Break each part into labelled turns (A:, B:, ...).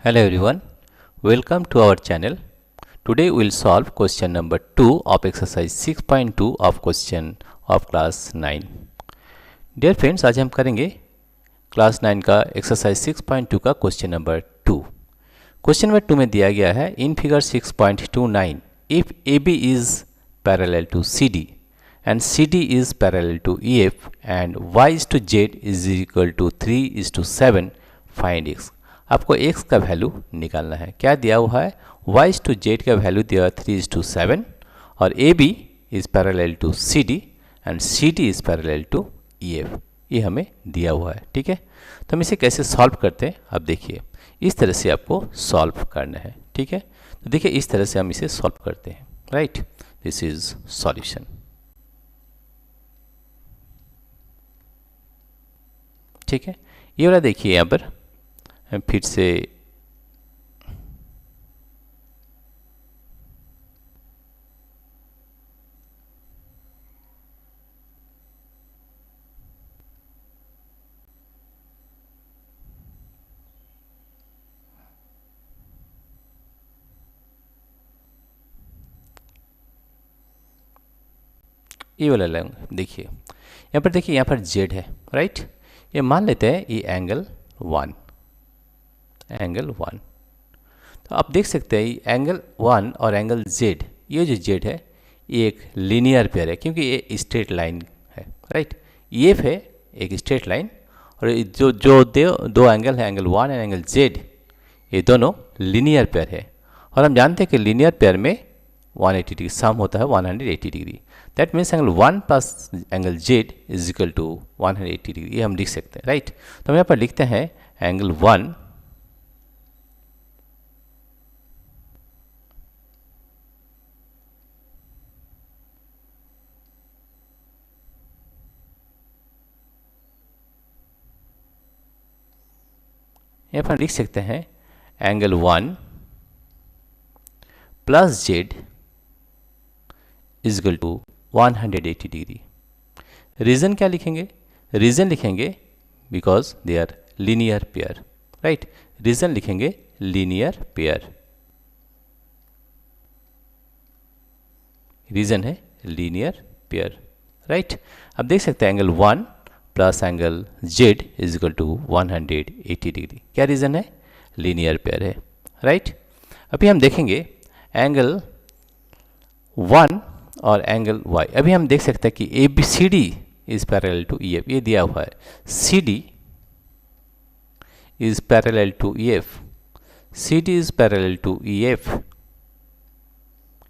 A: Hello everyone, welcome to our channel. Today we will solve question number 2 of exercise 6.2 of question of class 9. Dear friends, आज हम करेंगे class 9 का exercise 6.2 का question number 2. Question number 2 में दिया गया है in figure 6.29 if AB is parallel to CD and CD is parallel to EF and Y is to Z is equal to 3 is to 7 find X. आपको x का value निकालना है. क्या दिया हुआ है? y is to z का value दिया हुआ 3 is to 7 और AB is parallel to CD and CD is parallel to EF. ये हमें दिया हुआ है. ठीक है, तो हम इसे कैसे सॉल्व करते हैं अब देखिए. इस तरह से आपको सॉल्व करना है. ठीक है, तो देखिए इस तरह से हम इसे सॉल्व करते हैं. Right, this is solution. ठीक है, ये वाला देखिए यहाँ पर फिर से ये वाला लेंगे. देखिए यहाँ पर, देखिए यहाँ पर z है. राइट, ये मान लेते हैं ये एंगल 1. तो आप देख सकते हैं एंगल 1 और एंगल z, ये जो z है ये एक लीनियर पेयर है क्योंकि ये स्ट्रेट लाइन है. राइट, ये है एक स्ट्रेट लाइन और जो जो दो एंगल है एंगल 1 एंड एंगल z, ये दोनों लीनियर पेयर है. और हम जानते हैं कि लीनियर पेयर में 180 डिग्री सम होता है 180 degree. That means angle 1 plus angle z is equal to 180 degree. ये हम लिख सकते हैं. राइट, तो हम यहाँ पर लिखते हैं एंगल 1 यहाँ पर लिख सकते हैं angle 1 plus z is equal to 180 degree. Reason क्या लिखेंगे? रीज़न लिखेंगे because they are linear pair. Right, reason लिखेंगे लीनियर पेयर. रीज़न है लीनियर पेयर. राइट, अब देख सकते हैं angle 1 plus angle z is equal to 180 degree. क्या रीज़न है? लीनियर पेयर है. राइट, अभी हम देखेंगे एंगल 1 और एंगल y. अभी हम देख सकते हैं कि ABCD is parallel to EF. ये दिया हुआ है CD is parallel to EF. CD is parallel to EF.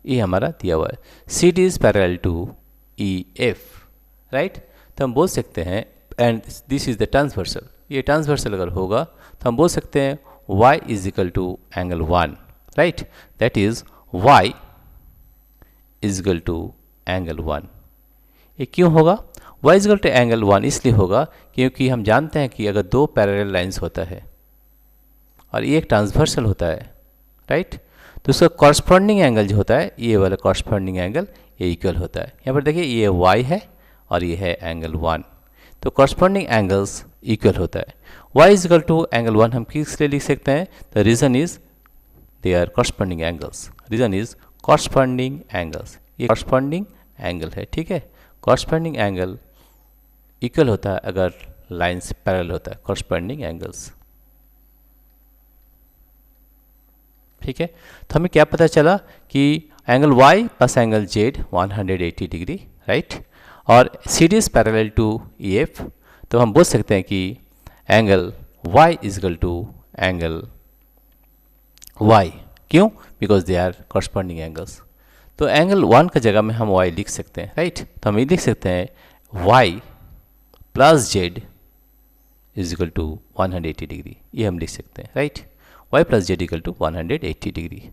A: ये हमारा दिया हुआ है CD is parallel to EF. Right, तो हम बोल सकते हैं and this is the transversal. ये ट्रांसवर्सल अगर होगा तो हम बोल सकते हैं y is equal to angle 1. Right, that is y is equal to angle 1. ये क्यों होगा? y is equal to angle 1 इसलिए होगा क्योंकि हम जानते हैं कि अगर दो पैरेलल लाइंस होता है और ये एक ट्रांसवर्सल होता है, राइट, तो उसका कॉरस्पॉन्डिंग एंगल जो होता है ये वाला कॉरस्पॉन्डिंग एंगल ये इक्वल होता है. यहाँ पर देखिए ये y है और ये है एंगल 1, तो कॉरस्पॉन्डिंग एंगल्स इक्वल होता है. y is equal to angle 1 हम किस लिए लिख सकते हैं? The reason is they are corresponding angles. Reason is corresponding angles. ये कॉरस्पॉन्डिंग एंगल है. ठीक है, कॉरस्पॉन्डिंग एंगल इक्वल होता है अगर लाइंस पैरेलल होता है, कॉरस्पॉन्डिंग एंगल्स. ठीक है, तो हमें क्या पता चला कि angle y plus angle z 180 degree. Right, और CD is parallel to EF. तो हम बोल सकते हैं कि angle y is equal to angle y. क्यों? Because they are corresponding angles. तो एंगल 1 का जगह में हम y लिख सकते हैं. राइट, तो हम ये लिख सकते हैं y plus z is equal to 180 degree. ये हम लिख सकते हैं. Right, y plus z equal to 180 degree.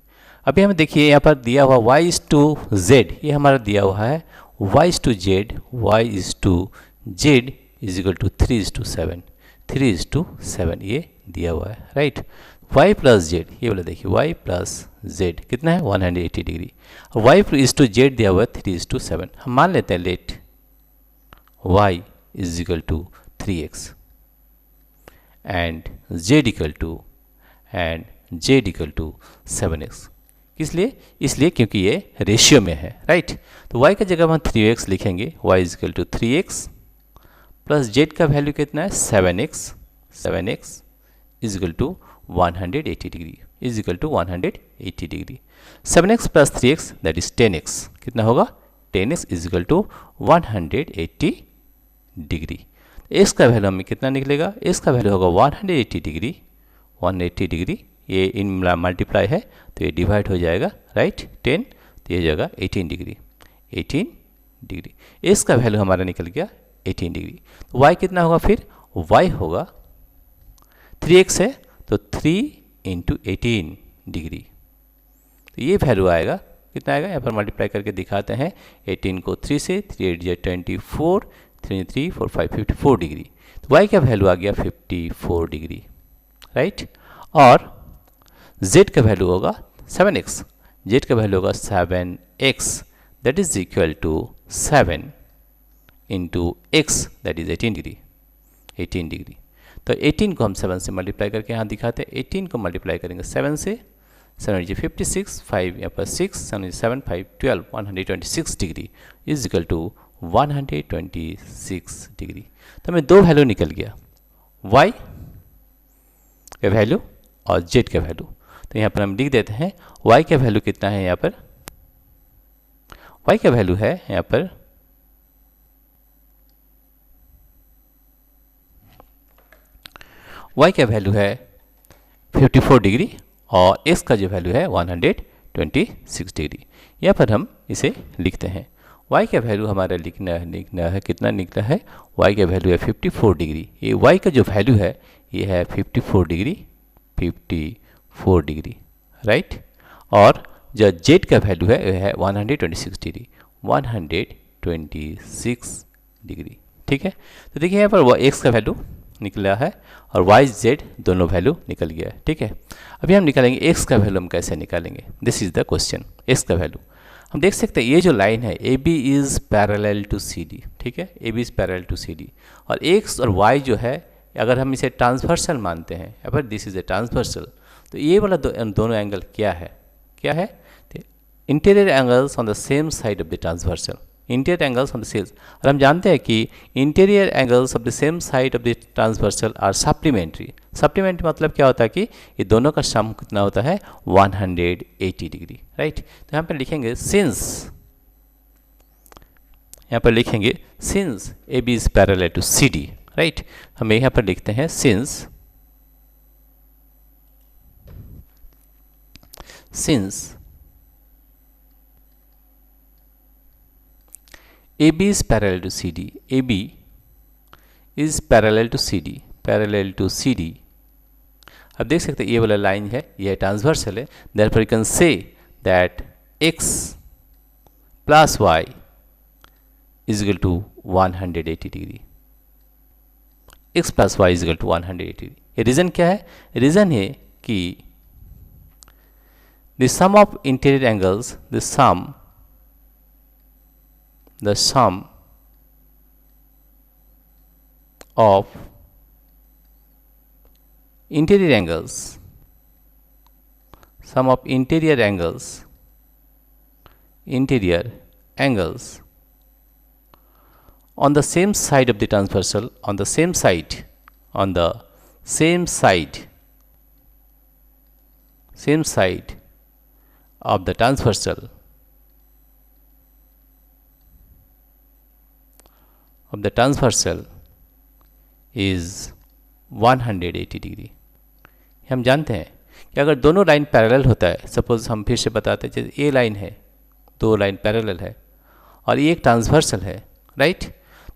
A: अभी हमें देखिए यहाँ पर दिया हुआ y इज टू z, ये हमारा दिया हुआ है y is to z. y is to z is equal to 3 is to 7. 3 is to 7 ये दिया हुआ है. राइट, y प्लस z, ये वाला देखिए y प्लस z कितना है 180 degree. y is to z दिया हुआ है 3 इज टू 7. हम मान लेते हैं let y is equal to 3x and z equal to and z equal to 7x। इसलिए इसलिए क्योंकि ये रेशियो में है, राइट। तो y का जगह हम 3x लिखेंगे, y is equal to 3x plus z का वैल्यू कितना है 7x is equal to 180 degree, is equal to 180 degree. 7x plus 3x that is 10x, कितना होगा 10x is equal to 180 degree. x का वैल्यू हमें कितना निकलेगा, x का वैल्यू होगा 180 डिग्री, 180 डिग्री, ये इन मल्टीप्लाई है तो ये डिवाइड हो जाएगा, राइट 10, तो ये जाएगा 18 डिग्री, 18 डिग्री। x का वैल्यू हमारा निकल गया 18 डिग्री। तो y कितना होगा फिर, y होगा 3x है तो 3 इंटू 18 डिग्री, तो ये वैल्यू आएगा, कितना आएगा यहाँ पर मल्टीप्लाई करके दिखाते हैं। 18 को 3 से, 3 8 24, 3 3 4 5 54 डिग्री। तो y का वैल्यू आ गया 54 डिग्री, राइट। और z का वैल्यू होगा 7x, z का वैल्यू होगा 7x that is equal to 7 into x that is 18 degree, 18 degree. तो 18 को हम 7 से मल्टीप्लाई करके यहाँ दिखाते हैं। 18 को मल्टीप्लाई करेंगे 7 से, 7 जी 56, 5 यहाँ पर 6, 7 7 5 12, 126 degree is equal to 126 degree. तो हमें दो वैल्यू निकल गया, y का वैल्यू और z का वैल्यू। तो यहाँ पर हम लिख देते हैं y का वैल्यू कितना है, यहाँ पर y का वैल्यू है यहाँ पर y का वैल्यू है 54 डिग्री और x का जो वैल्यू है 126 डिग्री। यहाँ पर हम इसे लिखते हैं, y का वैल्यू हमारा लिखना है कितना निकला है, y का वैल्यू है 54 डिग्री। ये y का जो वैल्यू है ये है 54 डिग्री, 54 डिग्री, राइट। और जो z का वैल्यू है वह है 126 डिग्री, 126 डिग्री, ठीक है। तो देखिए यहाँ पर x का वैल्यू निकला है और y z दोनों वैल्यू निकल गया है, ठीक है। अभी हम निकालेंगे x का वैल्यू, हम कैसे निकालेंगे, this is the question. x का वैल्यू हम देख सकते हैं, ये जो लाइन है AB is parallel to CD, ठीक है, AB is parallel to CD। और x और y जो है अगर हम इसे ट्रांसवर्सल मानते हैं, अगर दिस इज ए ट्रांसवर्सल, तो ये वाला दोनों एंगल क्या है, क्या है, interior angles on the same side of the transversal, interior angles on the cells. और हम जानते हैं कि interior angles of the same side of the transversal are supplementary. Supplementary मतलब क्या होता है कि ये दोनों का सम कितना होता है 180 डिग्री, राइट। तो यहाँ पर लिखेंगे सिंस, यहाँ पर लिखेंगे since AB is parallel to CD, right. हमें यहाँ पर लिखते हैं since AB is parallel to CD, AB is parallel to CD, parallel to CD। अब देख सकते हैं ये वाला लाइन है, यह ट्रांसवर्सल है, therefore you can say that x plus y is equal to 180 degree, x plus y is equal to 180 degree. ये रीज़न क्या है, रीज़न है कि the sum of interior angles, the sum of interior angles, sum of interior angles on the same side of the transversal, on the same side of the transversal is 180 degree. हम जानते हैं कि अगर दोनों line parallel होता है, suppose हम फिर से बताते हैं जैसे ये लाइन है, दो लाइन पैरेलल है और ये एक ट्रांसवर्सल है, राइट।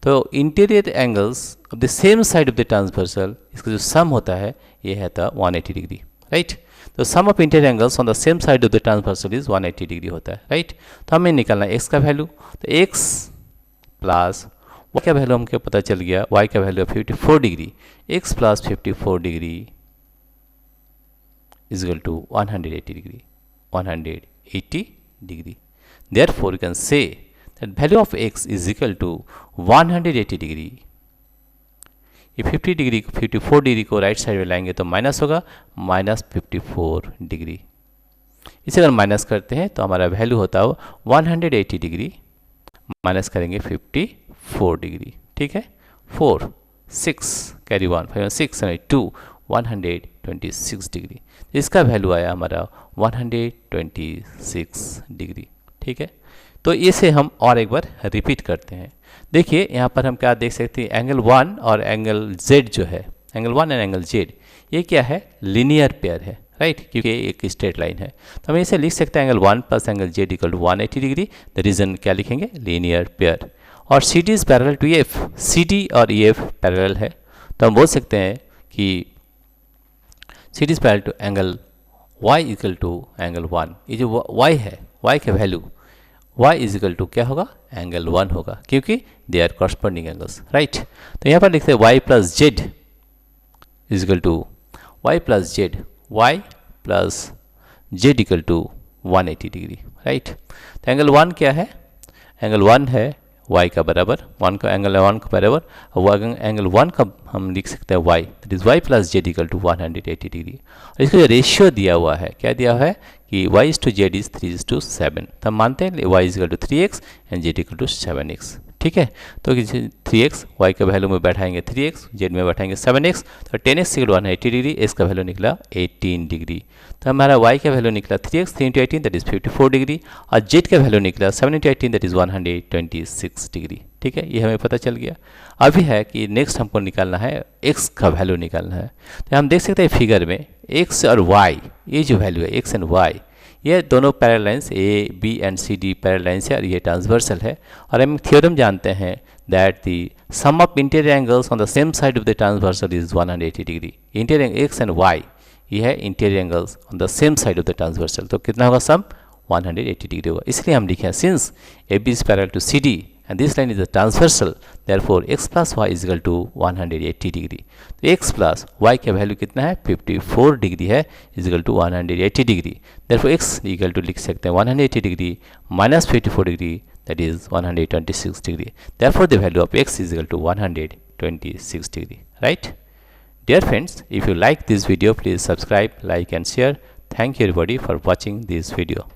A: तो interior angles of the same side of the transversal, इसका जो सम होता है ये है था 180 डिग्री, राइट। तो sum of interior angles on the same side of the transversal is 180 degree होता है, राइट। तो हमें निकालना है x का वैल्यू, तो x प्लस y का वैल्यू हमको पता चल गया, y का value 54 degree, x plus 54 degree is equal to 180 degree, 180 degree. Therefore you can say that value of x is equal to 180 degree. ये 50 डिग्री 54 डिग्री को राइट साइड में लाएंगे तो माइनस होगा, -54 डिग्री। इसे अगर माइनस करते हैं तो हमारा वैल्यू होता है 180 डिग्री, माइनस करेंगे 54 डिग्री। ठीक है, 4 6 कैरी 1 5 6 2 126 डिग्री। इसका वैल्यू आया हमारा 126 डिग्री। ठीक है, तो इसे हम और एक बार रिपीट करते हैं। देखिए यहाँ पर हम क्या देख सकते हैं, एंगल 1 और एंगल Z जो है, एंगल 1 एंड एंगल Z, ये क्या है, लीनियर पेयर है, राइट, क्योंकि एक स्ट्रेट लाइन है। तो हम इसे लिख सकते हैं angle 1 plus angle Z equal to 180 degree. The reason क्या लिखेंगे, लीनियर पेयर। और CD is parallel to EF, CD और EF पैरेलल है, तो हम बोल सकते हैं कि CD is parallel to angle Y equal to angle 1। ये जो Y है, Y का value y is equal to क्या होगा, एंगल 1 होगा, क्योंकि they are corresponding angles, right. तो यहाँ पर लिखते हैं y plus z is equal to y plus z equal to 180 degree, right. तो एंगल 1 क्या है, एंगल 1 है y का बराबर, 1 का एंगल 1 का बराबर, और एंगल 1 का हम लिख सकते हैं y, that is y plus z equal to 180 degree. और इसका जो रेशियो दिया हुआ है, क्या दिया हुआ है कि y is to z is 3:7। तो हम मानते हैं y is equal to 3x and z equal to 7x। ठीक है, तो 3x y का वैल्यू में बैठाएंगे 3x, z में बैठाएंगे 7x, तो 10x इक्वल 180 डिग्री, x का वैल्यू निकला 18 डिग्री। तो हमारा y का वैल्यू निकला 3x 3 × 18 दैट इज 54 डिग्री, और z का वैल्यू निकला 7 × 18 दैट इज 126 डिग्री। ठीक है, ये हमें पता चल गया। अभी है कि नेक्स्ट हमको निकालना है x का वैल्यू निकालना है। तो हम देख सकते हैं फिगर में x और y, ये जो वैल्यू है x एंड y, ये दोनों parallel lines A B and C D parallel lines है, और ये ट्रांसवर्सल है। और हम थ्योरम जानते हैं that the sum of interior angles on the same side of the transversal is 180 degree. Interior x and y, ये है interior angles on the same side of the transversal, तो कितना होगा सम, 180 डिग्री होगा। इसलिए हम लिखे since A B is parallel to C D and this line is a transversal, therefore x plus y is equal to 180 degree. तो x plus y का value कितना है, 54 डिग्री है, is equal to 180 degree. therefore x equal to लिख सकते हैं 180 degree minus 54 degree, that is 126 degree. therefore the value of x is equal to 126 degree, right? Dear friends, if you like this video, please subscribe, like and share. Thank you everybody for watching this video.